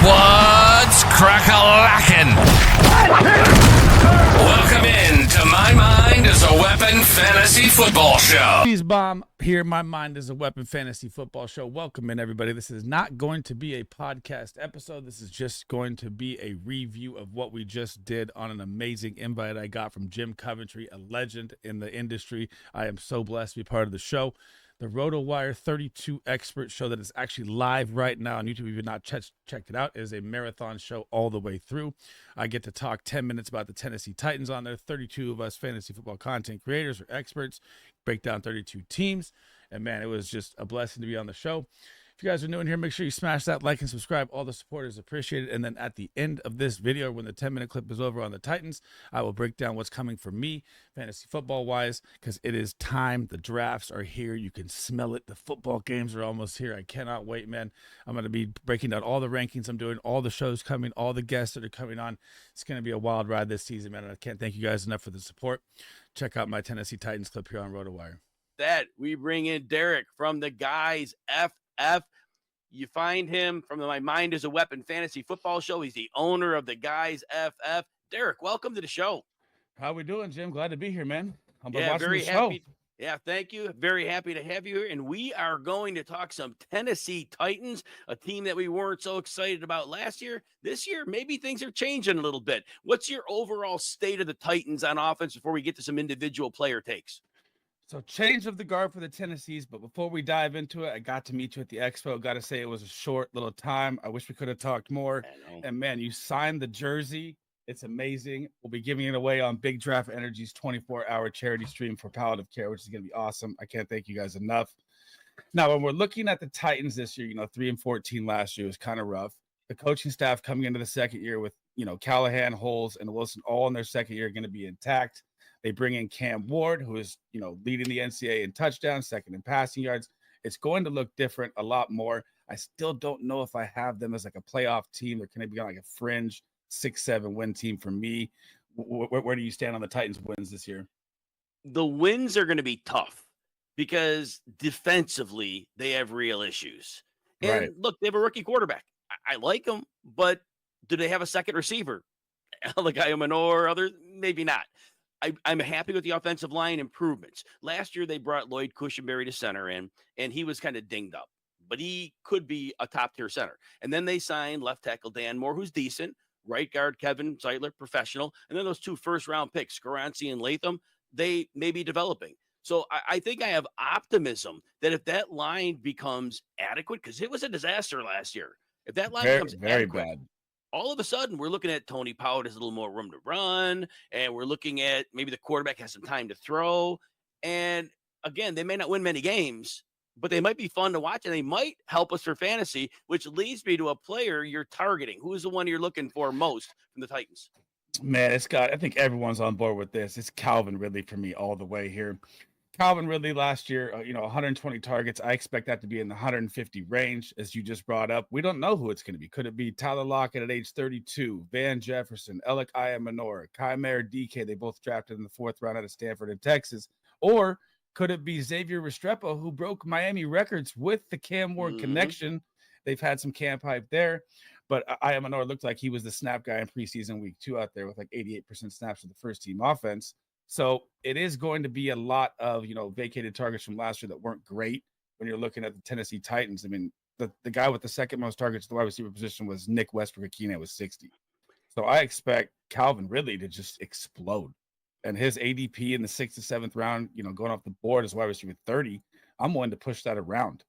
What's crack-a-lackin'? Welcome in to My Mind is a Weapon Fantasy Football Show. Please bomb here. My Mind is a Weapon Fantasy Football Show. Welcome in, everybody. This is not going to be a podcast episode. This is just going to be a review of what we just did on an amazing invite I got from JimCovenrty, a legend in the industry. I am so blessed to be part of the show. The Rotowire 32 expert show that is actually live right now on YouTube. If you've not checked it out, it is a marathon show all the way through. I get to talk 10 minutes about the Tennessee Titans on there. 32 of us fantasy football content creators or experts break down 32 teams. And man, it was just a blessing to be on the show. If you guys are new in here, make sure you smash that like and subscribe. All the support is appreciated. And then at the end of this video, when the 10-minute clip is over on the Titans, I will break down what's coming for me, fantasy football-wise, because it is time. The drafts are here. You can smell it. The football games are almost here. I cannot wait, man. I'm going to be breaking down all the rankings I'm doing, all the shows coming, all the guests that are coming on. It's going to be a wild ride this season, man. And I can't thank you guys enough for the support. Check out my Tennessee Titans clip here on Rotowire. That we bring in Derek from the Guys FF. You find him from the My Mind is a Weapon Fantasy Football Show. He's the owner of the Guys FF. Derek, welcome to the show. How we doing, Jim? Glad to be here, man. I'm yeah, watching very the show. happy. Yeah, thank you. Very happy to have you here. And we are going to talk some Tennessee Titans, a team that we weren't so excited about last year. This year, maybe things are changing a little bit. What's your overall state of the Titans on offense before we get to some individual player takes? So change of the guard for the Tennessees, but before we dive into it, I got to meet you at the expo. Got to say it was a short little time. I wish we could have talked more. And man, you signed the jersey. It's amazing. We'll be giving it away on Big Draft Energy's 24-hour charity stream for palliative care, which is going to be awesome. I can't thank you guys enough. Now, when we're looking at the Titans this year, 3-14 last year was kind of rough. The coaching staff coming into the second year with, Callahan, Holes, and Wilson all in their second year are going to be intact. They bring in Cam Ward, who is, leading the NCAA in touchdowns, second in passing yards. It's going to look different a lot more. I still don't know if I have them as like a playoff team. They're going to be like a fringe 6-7 win team for me. Where do you stand on the Titans wins this year? The wins are going to be tough because defensively they have real issues. And Right. Look, they have a rookie quarterback. I like them, but do they have a second receiver? Like Manor or others? Maybe not. I'm happy with the offensive line improvements. Last year, they brought Lloyd Cushenberry to center in, and he was kind of dinged up, but he could be a top-tier center. And then they signed left tackle Dan Moore, who's decent, right guard Kevin Zeitler, professional, and then those two first-round picks, Skaranci and Latham, they may be developing. So I think I have optimism that if that line becomes adequate, because it was a disaster last year, if that line becomes very adequate, bad. all of a sudden we're looking at Tony Pollard has a little more room to run, and we're looking at maybe the quarterback has some time to throw. And again, they may not win many games, but they might be fun to watch, and they might help us for fantasy, which leads me to a player you're targeting. Who is the one you're looking for most from the Titans? Man, I think everyone's on board with this. It's Calvin Ridley for me all the way here. Calvin Ridley last year, 120 targets. I expect that to be in the 150 range, as you just brought up. We don't know who it's going to be. Could it be Tyler Lockett at age 32, Van Jefferson, Alec Ayamanor, Kymare DK? They both drafted in the 4th round out of Stanford and Texas. Or could it be Xavier Restrepo, who broke Miami records with the Cam Ward connection? They've had some camp hype there. But Ayamanor looked like he was the snap guy in preseason week 2 out there with like 88% snaps of the first team offense. So it is going to be a lot of, vacated targets from last year that weren't great when you're looking at the Tennessee Titans. I mean, the guy with the second most targets at the wide receiver position was Nick Westbrook-Akine with 60. So I expect Calvin Ridley to just explode. And his ADP in the 6th to 7th round, going off the board as wide receiver 30, I'm willing to push that around.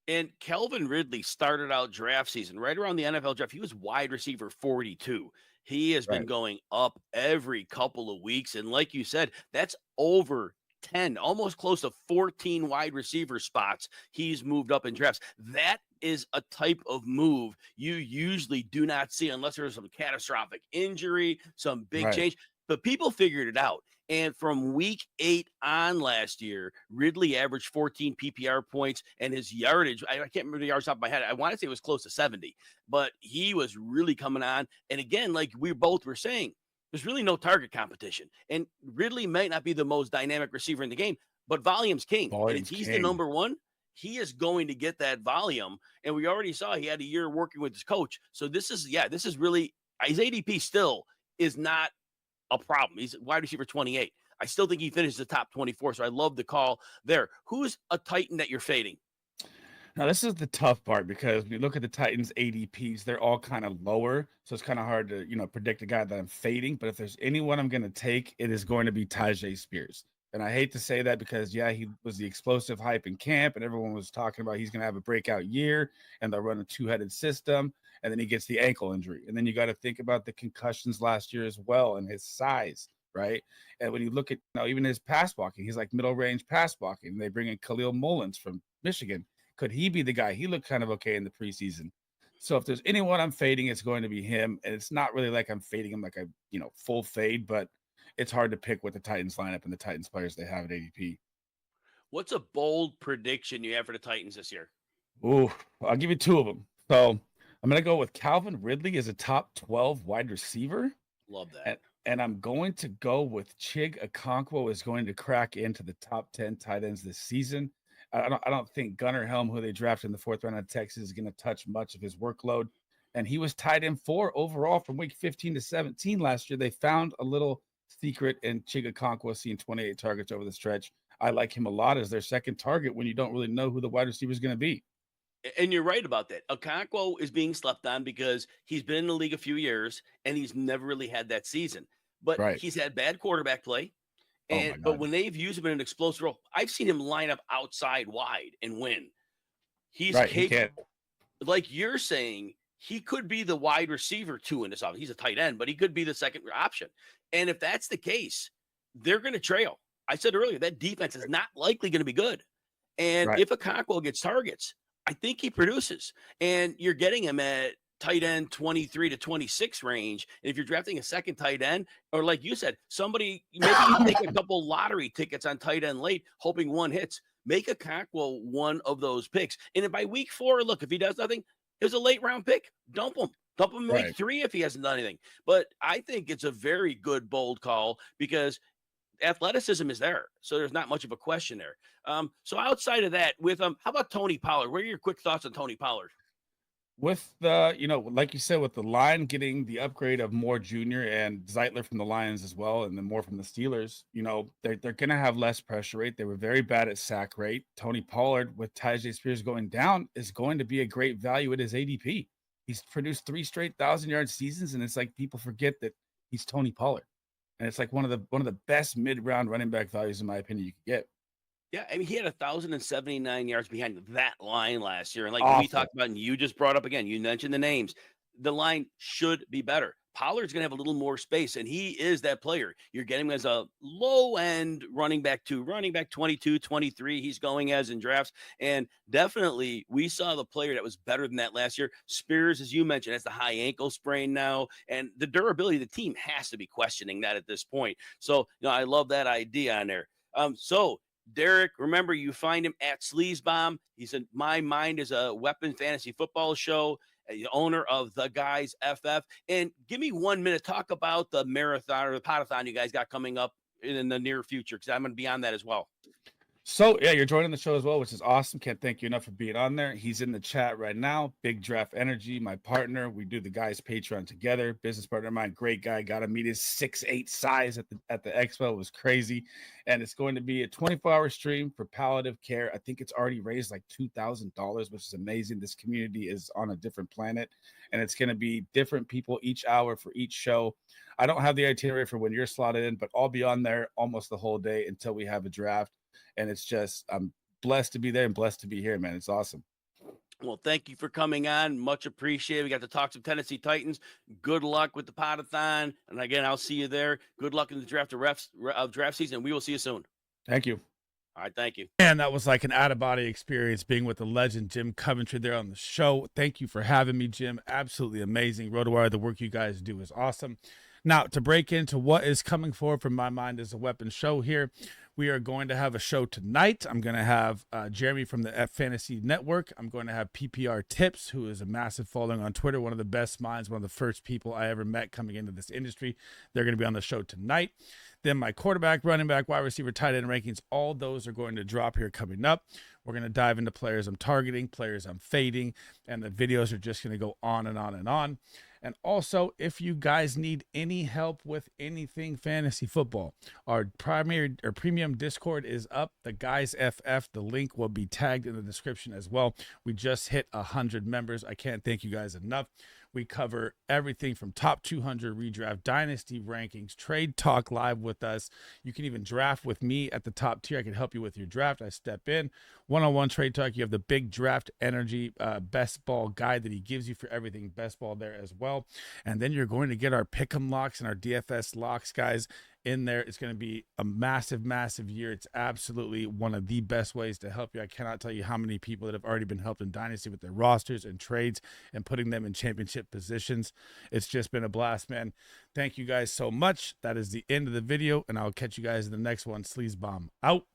And Calvin Ridley started out draft season right around the NFL draft. He was wide receiver 42. He has been going up every couple of weeks. And like you said, that's over 10, almost close to 14 wide receiver spots he's moved up in drafts. That is a type of move you usually do not see unless there's some catastrophic injury, some big change. But people figured it out. And from week 8 on last year, Ridley averaged 14 PPR points, and his yardage, I can't remember the yards off my head. I want to say it was close to 70, but he was really coming on. And again, like we both were saying, there's really no target competition. And Ridley might not be the most dynamic receiver in the game, but volume's king. And if he's the number one, he is going to get that volume. And we already saw he had a year working with his coach. So this is really, his ADP still is not a problem. He's wide receiver 28. I still think he finishes the top 24. So I love the call there. Who's a Titan that you're fading? Now, this is the tough part because when you look at the Titans ADPs, they're all kind of lower. So it's kind of hard to, predict a guy that I'm fading. But if there's anyone I'm going to take, it is going to be Tyjae Spears. And I hate to say that because, he was the explosive hype in camp and everyone was talking about he's going to have a breakout year and they'll run a two-headed system. And then he gets the ankle injury. And then you got to think about the concussions last year as well and his size, right? And when you look at even his pass blocking, he's like middle range pass blocking. They bring in Khalil Mullins from Michigan. Could he be the guy? He looked kind of okay in the preseason. So if there's anyone I'm fading, it's going to be him. And it's not really like I'm fading him like a full fade, but it's hard to pick with the Titans lineup and the Titans players they have at ADP. What's a bold prediction you have for the Titans this year? Ooh, I'll give you two of them. So I'm going to go with Calvin Ridley as a top 12 wide receiver. Love that. And I'm going to go with Chig Okonkwo is going to crack into the top 10 tight ends this season. I don't think Gunnar Helm, who they drafted in the 4th round of Texas, is going to touch much of his workload. And he was tight end 4 overall from week 15 to 17 last year. They found a little secret in Chig Okonkwo seeing 28 targets over the stretch. I like him a lot as their second target when you don't really know who the wide receiver is going to be. And you're right about that. Okonkwo is being slept on because he's been in the league a few years and he's never really had that season. But He's had bad quarterback play. But when they've used him in an explosive role, I've seen him line up outside wide and win. He's capable. Like you're saying, he could be the wide receiver 2 in this offense. He's a tight end, but he could be the second option. And if that's the case, they're going to trail. I said earlier, that defense is not likely going to be good. And if Okonkwo gets targets, I think he produces. And you're getting him at tight end 23 to 26 range. And if you're drafting a second tight end, or like you said, maybe you take a couple lottery tickets on tight end late, hoping one hits, make Okonkwo one of those picks. And if by week 4, look, if he does nothing, it was a late round pick, dump him in week 3 if he hasn't done anything. But I think it's a very good, bold call because athleticism is there. So there's not much of a question there. So outside of that, with how about Tony Pollard? What are your quick thoughts on Tony Pollard? With the, like you said, with the line getting the upgrade of Moore Jr. and Zeitler from the Lions as well, and then more from the Steelers, they're going to have less pressure rate. They were very bad at sack rate. Tony Pollard, with Tyjae Spears going down, is going to be a great value at his ADP. He's produced 3 straight 1,000-yard seasons, and it's like people forget that he's Tony Pollard, and it's like one of the best mid-round running back values in my opinion you could get. Yeah, I mean, he had 1,079 yards behind that line last year. And like we talked about, and you just brought up again, you mentioned the names. The line should be better. Pollard's going to have a little more space, and he is that player. You're getting him as a low-end running back 22, 23. He's going as in drafts. And definitely, we saw the player that was better than that last year. Spears, as you mentioned, has the high ankle sprain now. And the durability of the team has to be questioning that at this point. So, I love that idea on there. So, Derek, remember, you find him at Sleazebomb. He's in My Mind is a Weapon Fantasy Football Show, the owner of The Guys FF. And give me 1 minute, talk about the marathon or the podathon you guys got coming up in the near future, because I'm going to be on that as well. So, yeah, you're joining the show as well, which is awesome. Can't thank you enough for being on there. He's in the chat right now. Big Draft Energy, my partner. We do the Guys Patreon together. Business partner of mine, great guy. Got to meet his 6'8" size at the expo. It was crazy. And it's going to be a 24-hour stream for palliative care. I think it's already raised like $2,000, which is amazing. This community is on a different planet. And it's going to be different people each hour for each show. I don't have the itinerary for when you're slotted in, but I'll be on there almost the whole day until we have a draft. And it's just, I'm blessed to be there and blessed to be here, man. It's awesome. Well, thank you for coming on. Much appreciated. We got to talk some Tennessee Titans. Good luck with the podathon. And again, I'll see you there. Good luck in the draft season. We will see you soon. Thank you. All right. Thank you. And that was like an out-of-body experience being with the legend, JimCovenrty, there on the show. Thank you for having me, Jim. Absolutely amazing. Rotowire, the work you guys do is awesome. Now, to break into what is coming forward from My Mind is a Weapon show here, we are going to have a show tonight. I'm going to have Jeremy from the F Fantasy Network. I'm going to have PPR Tips, who is a massive following on Twitter, one of the best minds, one of the first people I ever met coming into this industry. They're going to be on the show tonight. Then my quarterback, running back, wide receiver, tight end rankings, all those are going to drop here coming up. We're going to dive into players I'm targeting, players I'm fading, and the videos are just going to go on and on and on. And also, if you guys need any help with anything fantasy football, our primary or premium Discord is up. The Guys FF, the link will be tagged in the description as well. We just hit 100 members. I can't thank you guys enough. We cover everything from top 200 redraft, dynasty rankings, trade talk live with us. You can even draft with me at the top tier. I can help you with your draft. I step in. One-on-one trade talk. You have the big draft energy best ball guide that he gives you for everything best ball there as well. And then you're going to get our pick'em locks and our DFS locks, guys, in there. It's going to be a massive year. It's absolutely one of the best ways to help you. I cannot tell you how many people that have already been helped in Dynasty with their rosters and trades and putting them in championship positions. It's just been a blast, man. Thank you guys so much. That is the end of the video, and I'll catch you guys in the next one. Sleaze Bomb out.